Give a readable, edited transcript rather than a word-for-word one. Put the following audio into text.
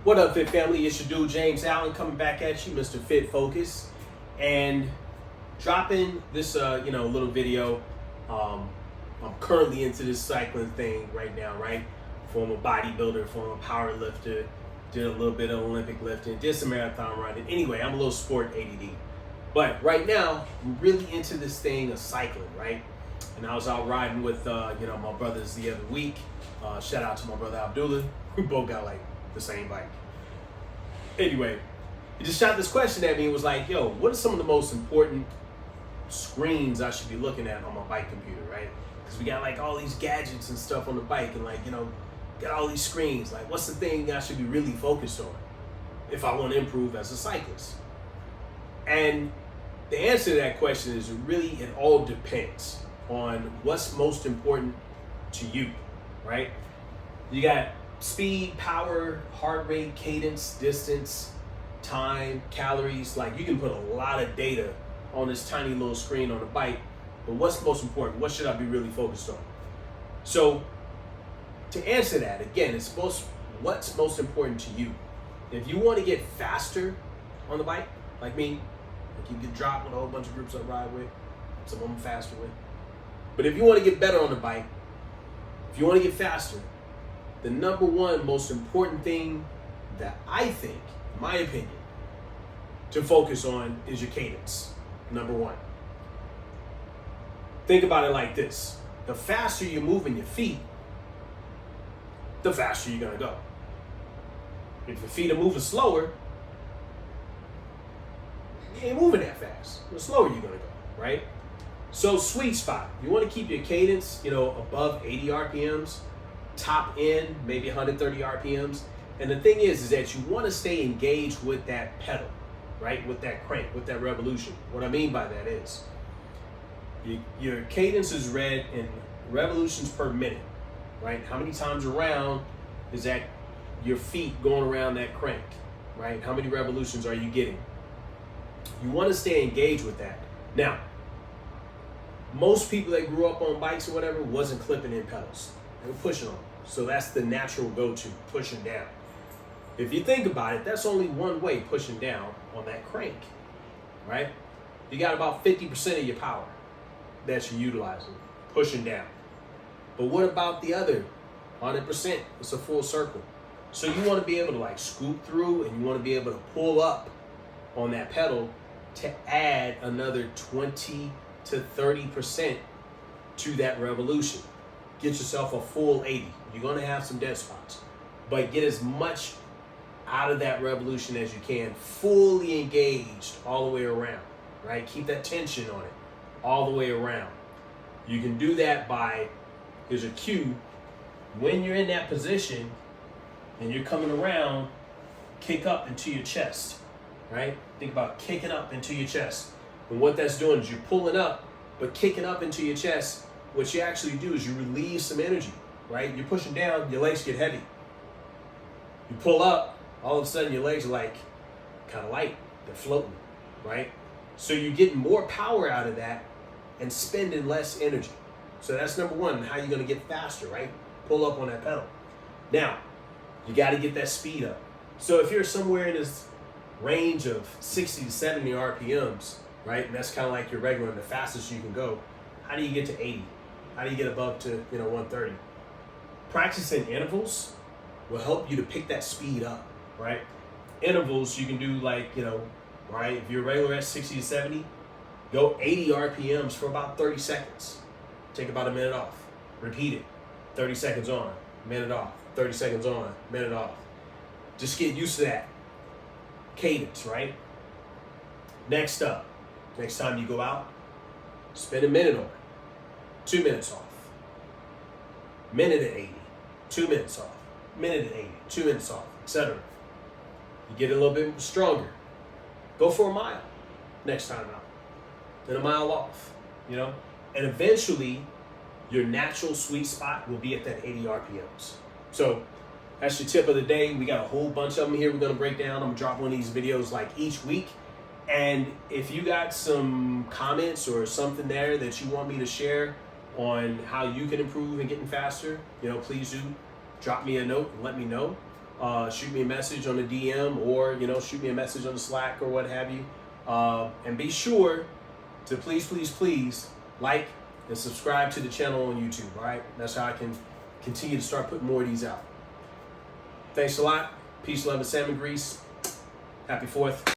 What up, Fit family? It's your dude James Allen coming back at you, Mr. Fitt Focus, and dropping this little video. I'm currently into this cycling thing right now, right? Former bodybuilder, former power lifter, did a little bit of Olympic lifting, did some marathon running. Anyway, I'm a little sport ADD. But right now, I'm really into this thing of cycling, right? And I was out riding with my brothers the other week. Shout out to my brother Abdullah. We both got like the same bike. Anyway, he just shot this question at me and was like, yo, what are some of the most important screens I should be looking at on my bike computer, right? Because we got like all these gadgets and stuff on the bike and got all these screens. Like, what's the thing I should be really focused on if I want to improve as a cyclist? And the answer to that question is it all depends on what's most important to you, right? You got speed, power, heart rate, cadence, distance, time, calories. Like, you can put a lot of data on this tiny little screen on the bike, but what's most important? What should I be really focused on? So to answer that, again, what's most important to you? If you want to get faster on the bike, like me, like you get dropped with a whole bunch of groups I ride with, some of them faster with. But if you want to get better on the bike, if you want to get faster, the number one most important thing that I think, in my opinion, to focus on is your cadence. Number one. Think about it like this. The faster you're moving your feet, the faster you're going to go. If your feet are moving slower, you ain't moving that fast. The slower you're going to go, right? So sweet spot. You want to keep your cadence, above 80 RPMs, top end, maybe 130 RPMs. And the thing is that you want to stay engaged with that pedal, right? With that crank, with that revolution. What I mean by that is your cadence is read in revolutions per minute, right? How many times around is that your feet going around that crank, right? How many revolutions are you getting? You want to stay engaged with that. Now, most people that grew up on bikes or whatever wasn't clipping in pedals. They were pushing on them. So that's the natural go-to, pushing down. If you think about it, that's only one way pushing down on that crank, right? You got about 50% of your power that you're utilizing, pushing down. But what about the other 100%? It's a full circle. So you want to be able to scoop through, and you want to be able to pull up on that pedal to add another 20 to 30% to that revolution. Get yourself a full 80. You're going to have some dead spots, but get as much out of that revolution as you can, fully engaged all the way around, right? Keep that tension on it all the way around. You can do that by, here's a cue, when you're in that position and you're coming around, kick up into your chest, right? Think about kicking up into your chest. And what that's doing is you're pulling up, but kicking up into your chest, what you actually do is you release some energy, right? You're pushing down, your legs get heavy. You pull up, all of a sudden your legs are kind of light, they're floating, right? So you're getting more power out of that and spending less energy. So that's number one, how you're gonna get faster, right? Pull up on that pedal. Now, you gotta get that speed up. So if you're somewhere in this range of 60 to 70 RPMs, right? And that's kind of like your regular and the fastest you can go. How do you get to 80? How do you get above to 130? Practicing intervals will help you to pick that speed up, right? Intervals you can do right? If you're regular at 60 to 70, go 80 RPMs for about 30 seconds. Take about a minute off. Repeat it. 30 seconds on, minute off. 30 seconds on, minute off. Just get used to that cadence, right? Next up, next time you go out, spend a minute on it. 2 minutes off. Minute at 80. 2 minutes off. Minute at 80. 2 minutes off, etc. You get a little bit stronger. Go for a mile next time out. Then a mile off, And eventually, your natural sweet spot will be at that 80 RPMs. So that's your tip of the day. We got a whole bunch of them here we're going to break down. I'm going to drop one of these videos each week. And if you got some comments or something there that you want me to share on how you can improve and getting faster, please do drop me a note and let me know. shoot me a message on the DM, or shoot me a message on the Slack or what have you. And be sure to please like and subscribe to the channel on YouTube. All right, that's how I can continue to start putting more of these out. Thanks a lot. Peace, love, and salmon grease. Happy 4th.